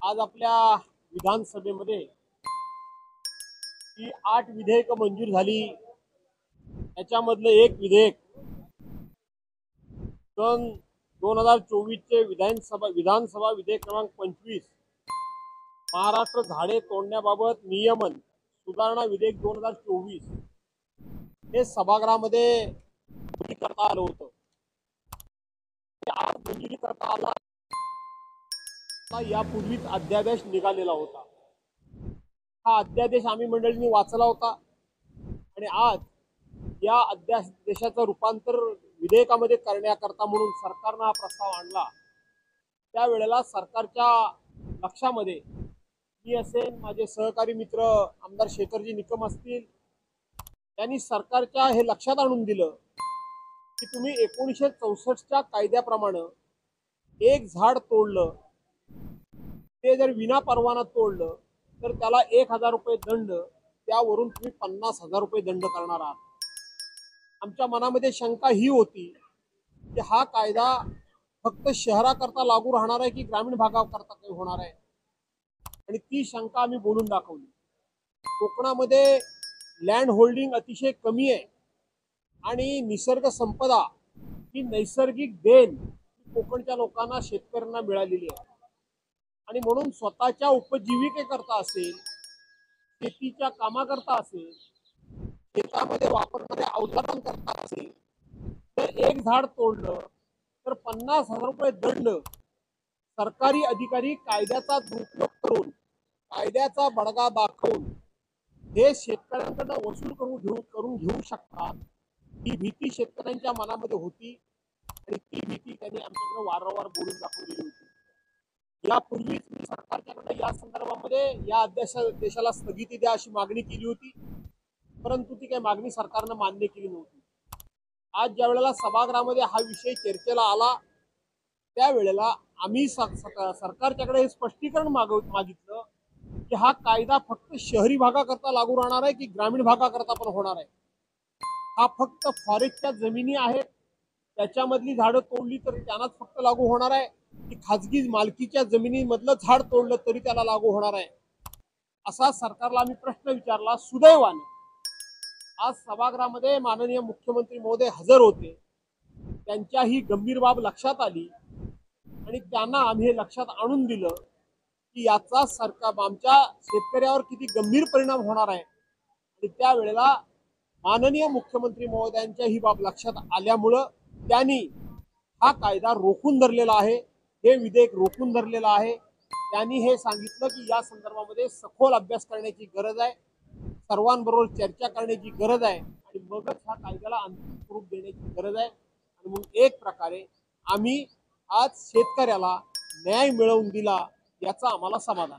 आज आपल्या विधानसभेमध्ये ही 8 विधेयक मंजूर झाली। त्याच्यामधलं एक विधेयक सन 2024 चे विधानसभा विधेयक क्रमांक 25 महाराष्ट्र झाडे तोडण्याबाबत नियमन सुधारणा विधेयक 2024 हे सभागृहामध्ये मंजूर करता आलं होतं। ते आज मंजुरी करता आला। यापूर्वीच अध्यादेश निघालेला होता। हा अध्यादेश आम्ही मंडळींनी वाचला होता आणि आज या अध्यादेशाचं रूपांतर विधेयकामध्ये करण्याकरता म्हणून सरकारनं हा प्रस्ताव आणला। त्यावेळेला सरकारच्या लक्षामध्ये मी असेल, माझे सहकारी मित्र आमदार शेखरजी निकम असतील, त्यांनी सरकारच्या हे लक्षात आणून दिलं की तुम्ही 1964च्या कायद्याप्रमाणे एक झाड तोडलं, ते जर विना परवाना तोडलं तर त्याला 1000 रुपये दंड, त्यावरून तुम्ही 50,000 रुपये दंड करणार आहात। आमच्या मनामध्ये शंका ही होती की हा कायदा फक्त शहराकरता लागू राहणार आहे की ग्रामीण भागाकरता काही होणार आहे, आणि ती शंका आम्ही बोलून दाखवली। कोकणामध्ये लँड होल्डिंग अतिशय कमी आहे आणि निसर्ग संपदा ही नैसर्गिक देण कोकणच्या लोकांना, शेतकऱ्यांना मिळालेली आहे, आणि म्हणून स्वतःच्या उपजीविकेकरता असेल, शेतीच्या कामाकरता असेल, शेतामध्ये वापरणाऱ्या अवजारांकरता असेल, तर एक झाड तोडलं तर 50,000 रुपये दंड सरकारी अधिकारी कायद्याचा दुरुपयोग करून, कायद्याचा बडगा दाखवून हे शेतकऱ्यांकडून वसूल करून घेऊ शकतात। ही भीती शेतकऱ्यांच्या मनामध्ये होती आणि ती भीती त्यांनी आमच्याकडे वारंवार बोलून दाखवलेली होती। यापूर्वीच मी सरकारच्याकडे या संदर्भामध्ये या अध्यादेशाला स्थगिती द्या अशी मागणी केली होती, परंतु ती काही मागणी सरकारनं मान्य केली नव्हती। आज ज्या वेळेला सभागृहामध्ये हा विषय चर्चेला आला, त्यावेळेला आम्ही सरकारच्याकडे हे स्पष्टीकरण मागितलं की हा कायदा फक्त शहरी भागाकरता लागू राहणार आहे की ग्रामीण भागाकरता पण होणार आहे। हा फक्त फॉरेस्टच्या जमिनी आहेत त्याच्यामधली झाडं तोडली तर त्यांनाच फक्त लागू होणार आहे की खाजगी मालकीच्या जमिनीमधलं झाड तोडलं तरी त्याला लागू होणार आहे, असा सरकारला आम्ही प्रश्न विचारला। सुदैवाने आज सभागृहामध्ये माननीय मुख्यमंत्री महोदय हजर होते, त्यांच्या ही गंभीर बाब लक्षात आली आणि त्यांना आम्ही हे लक्षात आणून दिलं की याचा सरकार आमच्या शेतकऱ्यावर किती गंभीर परिणाम होणार आहे, आणि त्यावेळेला माननीय मुख्यमंत्री महोदयांच्या ही बाब लक्षात आल्यामुळं त्यांनी हा कायदा रोखून धरलेला आहे, हे विधेयक रोखून धरलेलं आहे। त्यांनी हे सांगितलं की या संदर्भामध्ये सखोल अभ्यास करण्याची गरज आहे, सर्वांबरोबर चर्चा करण्याची गरज आहे, आणि मगच ह्या कायद्याला अंतिम स्वरूप देण्याची गरज आहे। आणि म्हणून एक प्रकारे आम्ही आज शेतकऱ्याला न्याय मिळवून दिला, याचा आम्हाला समाधान।